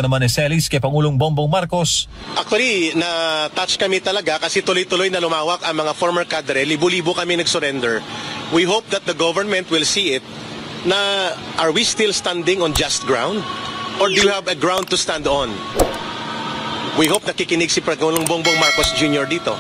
naman ni Celis kay Pangulong Bongbong Marcos. Actually, na-touch kami talaga kasi tuloy-tuloy na lumawak ang mga former cadre. Libo-libo kami nag-surrender. We hope that the government will see it na are we still standing on just ground? Or do you have a ground to stand on? We hope nakikinig si Pangulong Bongbong Marcos Jr. dito.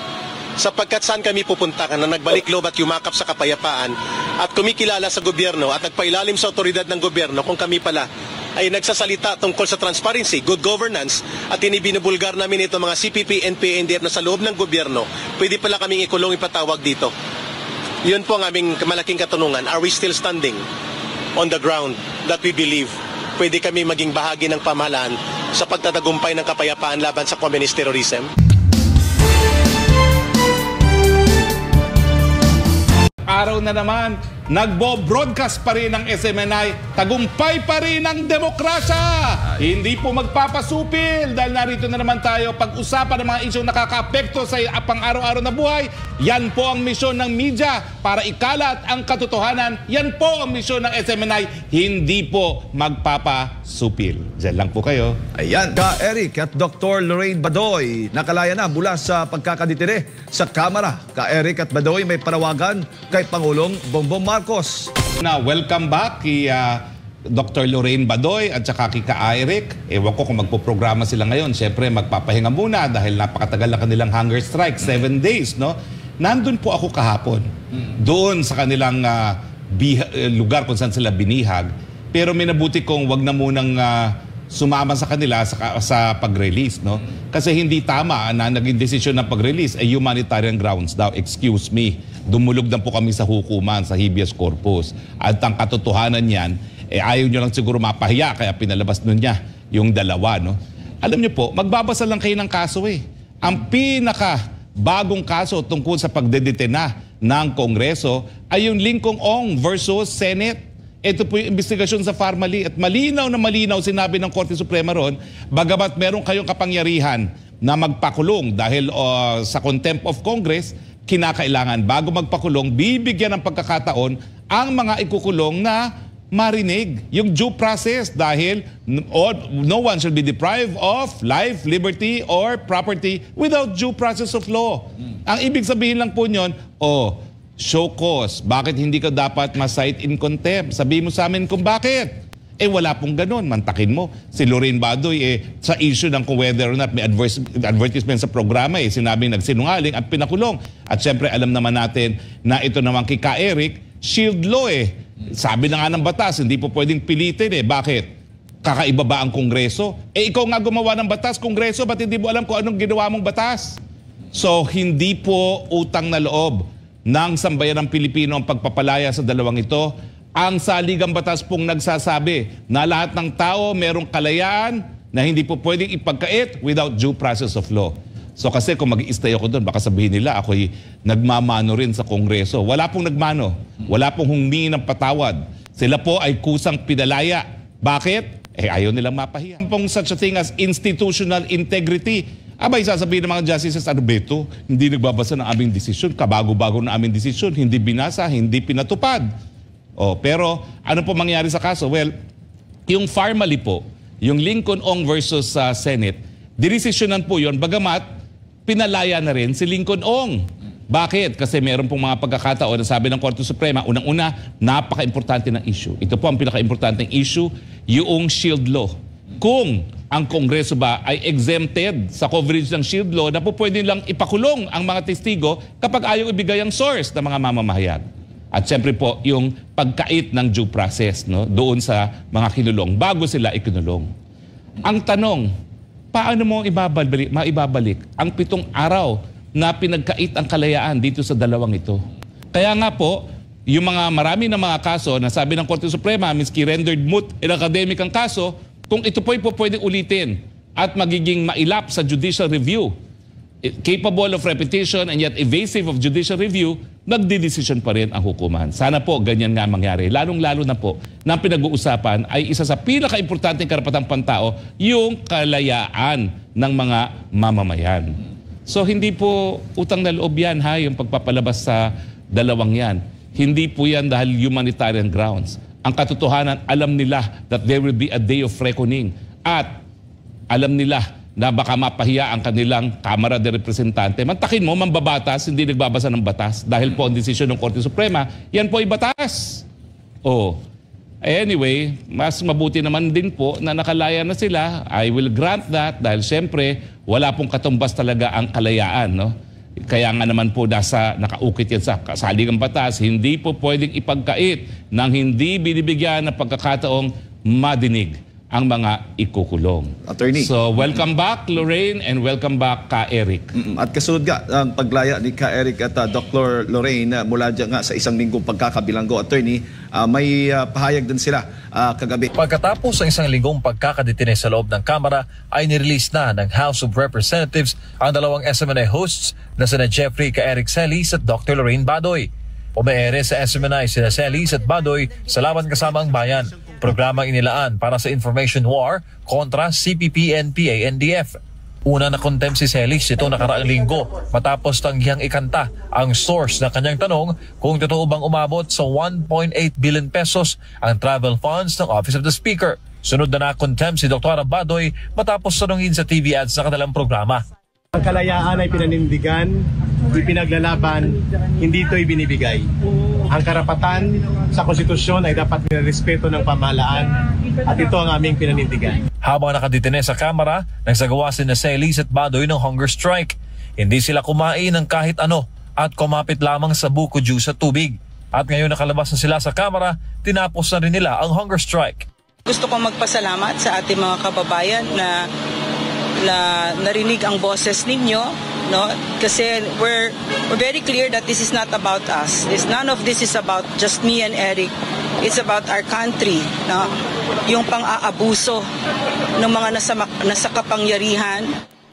Sapagkat saan kami pupunta na nagbalik loob at yumakap sa kapayapaan at kumikilala sa gobyerno at nagpailalim sa otoridad ng gobyerno kung kami pala ay nagsasalita tungkol sa transparency, good governance at inibinubulgar namin ito mga CPP, NPA, NDF na sa loob ng gobyerno, pwede pala kaming ikulong ipatawag dito. Yun po ang aming malaking katanungan. Are we still standing on the ground that we believe pwede kami maging bahagi ng pamahalaan sa pagtatagumpay ng kapayapaan laban sa communist terrorism? Araw na naman, nagbo-broadcast pa rin ang SMNI, tagumpay pa rin ang demokrasya. Hindi po magpapasupil dahil narito na naman tayo pag-usapan ng mga isyong nakaka-apekto sa pang-araw-araw na buhay. Yan po ang misyon ng media para ikalat ang katotohanan. Yan po ang misyon ng SMNI, hindi po magpapasupil. Diyan lang po kayo. Ayan, Ka-Eric at Dr. Lorraine Badoy, nakalaya na mula sa pagkakaditire sa Kamara. Ka-Eric at Badoy may panawagan kay Pangulong Bongbong Marcos. Na welcome back kay Dr. Lorraine Badoy at saka kay Ka-Eric. Ewan ko kung magpo-programa sila ngayon. Siyempre magpapahinga muna dahil napakatagal na kanilang hunger strike, 7 days, no? Nandun po ako kahapon. Doon sa kanilang lugar kung saan sila binihag. Pero minabuti kong wag na munang sumama sa kanila sa pag-release, no? Kasi hindi tama na naging desisyon ng pag-release ay humanitarian grounds daw. Excuse me. Dumulog na po kami sa hukuman, sa habeas corpus. At ang katotohanan niyan, ayaw nyo lang siguro mapahiya kaya pinalabas nun niya yung dalawa, no? Alam nyo po, magbabasa lang kayo ng kaso eh. Ang bagong kaso tungkol sa pagdedetena ng Kongreso ay yung Lincoln Ong versus Senate. Ito po yung investigasyon sa Farmally at malinaw na malinaw sinabi ng Korte Suprema ron, bagamat meron kayong kapangyarihan na magpakulong dahil sa contempt of Congress, kinakailangan bago magpakulong, bibigyan ng pagkakataon ang mga ikukulong na marinig yung due process dahil no one shall be deprived of life, liberty, or property without due process of law. Ang ibig sabihin lang po nyon, show cause. Bakit hindi ka dapat ma-cite in contempt? Sabihin mo sa amin kung bakit. Wala pong ganun. Mantakin mo. Si Lorraine Badoy, sa issue ng kung whether or not may advertisement sa programa, sinabing nagsinungaling at pinakulong. At syempre, alam naman natin na ito naman kay Ka-Eric, shield law Sabi na nga ng batas, hindi po pwedeng pilitin Bakit? Kakaiba ba ang Kongreso? Ikaw nga gumawa ng batas, Kongreso, ba't hindi mo alam kung anong ginawa mong batas? So, hindi po utang na loob ng sambayan ng Pilipino ang pagpapalaya sa dalawang ito. Ang saligang batas pong nagsasabi na lahat ng tao merong kalayaan na hindi po pwedeng ipagkait without due process of law. So kasi kung mag-i-stay ako doon, baka sabihin nila ako'y nagmamano rin sa Kongreso. Wala pong nagmano. Wala pong humingi ng patawad. Sila po ay kusang pinalaya. Bakit? Ayaw nilang mapahiya. Pong such a thing as institutional integrity. Abay, sasabihin ng mga justices, ano ba ito? Hindi nagbabasa ng aming desisyon. Kabago-bago na aming desisyon. Hindi binasa, hindi pinatupad. Pero ano po mangyari sa kaso? Well, yung Farmally po, yung Lincoln Ong versus Senate, dinesisyonan po yun, bagamat pinalaya na rin si Lincoln Ong. Bakit? Kasi meron pong mga pagkakataon na sabi ng Korte Suprema, unang-una, napaka-importante ng issue. Ito po ang pinaka-importanteng issue, yung shield law. Kung ang Kongreso ba ay exempted sa coverage ng shield law na po pwede lang ipakulong ang mga testigo kapag ayaw ibigay ang source ng mga mamamahayag. At siyempre po, yung pagkait ng due process doon sa mga kinulong bago sila ikinulong. Ang tanong, paano mo maibabalik ang 7 araw na pinagkait ang kalayaan dito sa dalawang ito? Kaya nga po, yung marami na mga kaso na sabi ng Korte Suprema, miski rendered moot in academic ang kaso, kung ito po pwede ulitin at magiging mailap sa judicial review, capable of repetition and yet evasive of judicial review, nagdidesisyon pa rin ang hukuman. Sana po ganyan nga mangyari. Lalong-lalo na po na pinag-uusapan ay isa sa pinaka-importanteng karapatang pantao, yung kalayaan ng mga mamamayan. So hindi po utang na loob yan yung pagpapalabas sa dalawang yan. Hindi po yan dahil humanitarian grounds. Ang katotohanan, alam nila that there will be a day of reckoning. At alam nila na baka mapahiya ang kanilang Kamara de Representante, mantakin mo, mambabatas, hindi nagbabasa ng batas dahil po ang desisyon ng Korte Suprema, yan po ay batas. Oh. Anyway, mas mabuti naman din po na nakalaya na sila. I will grant that dahil siyempre wala pong katumbas talaga ang kalayaan, no? Kaya nga naman po nakaukit yan sa saligang batas, hindi po pwedeng ipagkait ng hindi binibigyan ng pagkakataong madinig ang mga ikukulong. Attorney. So, welcome back, Lorraine, and welcome back, Ka Eric. At kasunod nga ang paglaya ni Ka Eric at Dr. Lorraine mula dyan nga sa isang linggong pagkakabilanggo, Attorney, may pahayag din sila kagabi. Pagkatapos ng isang linggong pagkakadetine sa loob ng Kamara, ay nirelease na ng House of Representatives ang dalawang SMNI hosts na sina Jeffrey Ka Eric Celis at Dr. Lorraine Badoy. Umeere sa SMNI sina Celis at Badoy sa Laban Kasama ang Bayan, programang inilaan para sa information war kontra CPP, NPA, NDF. Una na contempt si Celis ito nakaraang linggo matapos tanggihang ikanta ang source ng kanyang tanong kung totoo bang umabot sa 1.8 billion pesos ang travel funds ng Office of the Speaker. Sunod na contempt si Dr. Badoy matapos tanungin sa TV ads sa kanilang programa. Ang kalayaan ay pinanindigan, ipinaglalaban, hindi ito ibinibigay. Ang karapatan sa konstitusyon ay dapat nirespeto ng pamahalaan at ito ang aming pinanindigan. Habang nakadetine sa Kamara, nagsagawa sina Celis at Badoy ng hunger strike. Hindi sila kumain ng kahit ano at kumapit lamang sa buko juice at tubig. At ngayon nakalabas na sila sa Kamara, tinapos na rin nila ang hunger strike. Gusto kong magpasalamat sa ating mga kababayan na narinig ang boses ninyo, no? Kasi we're very clear that this is not about us. None of this is about just me and Eric. It's about our country, no? Yung pang-aabuso ng mga nasa kapangyarihan.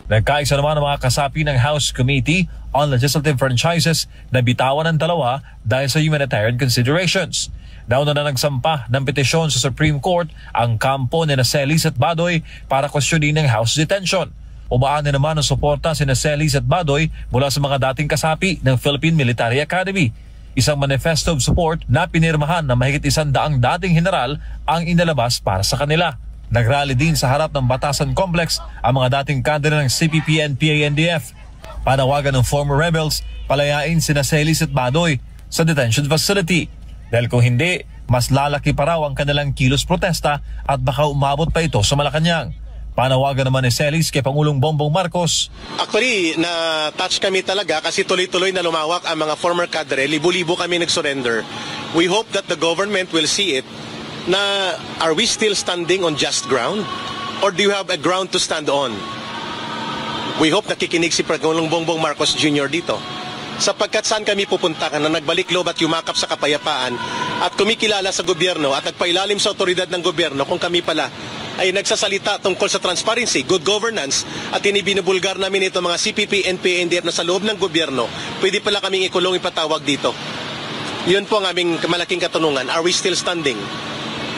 Nagkaisa naman ang mga kasapi ng House Committee on Legislative Franchises na bitawan ng dalawa dahil sa humanitarian considerations. Nauna na nagsampa ng petisyon sa Supreme Court ang kampo ni Celis at Badoy para questionin ng House detention. Umaan na naman ang suporta si Celis at Badoy mula sa mga dating kasapi ng Philippine Military Academy. Isang manifesto of support na pinirmahan ng mahigit 100 dating general ang inalabas para sa kanila. Nagrally din sa harap ng Batasan Complex ang mga dating kadre ng CPP, NPA, NDF. Panawagan ng former rebels, palayain si Celis at Badoy sa detention facility. Dahil kung hindi, mas lalaki pa raw ang kanilang kilos protesta at baka umabot pa ito sa Malacanang. Panawagan naman ni Celis kay Pangulong Bongbong Marcos. Actually, na-touch kami talaga kasi tuloy-tuloy na lumawak ang mga former cadre. Libo-libo kami nag-surrender. We hope that the government will see it na are we still standing on just ground? Or do you have a ground to stand on? We hope nakikinig si Pangulong Bongbong Marcos Jr. dito. Sapagkat saan kami pupunta na nagbalik loob at yumakap sa kapayapaan at kumikilala sa gobyerno at nagpailalim sa otoridad ng gobyerno kung kami pala ay nagsasalita tungkol sa transparency, good governance at binibulgar namin ito mga CPP, NPA, NDF na sa loob ng gobyerno, pwede pala kaming ikulong ipatawag dito. Yun po ang aming malaking katanungan. Are we still standing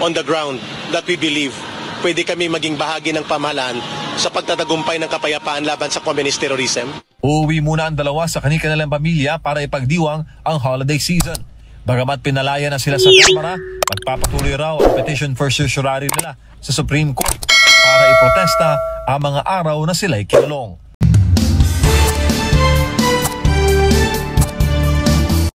on the ground that we believe pwede kami maging bahagi ng pamahalaan sa pagtatagumpay ng kapayapaan laban sa communist terrorism? Uuwi muna ang dalawa sa kanilang pamilya para ipagdiwang ang holiday season. Bagamat pinalaya na sila sa Kamara, magpapatuloy raw ang petition for certiorari nila sa Supreme Court para iprotesta ang mga araw na sila'y kinulong.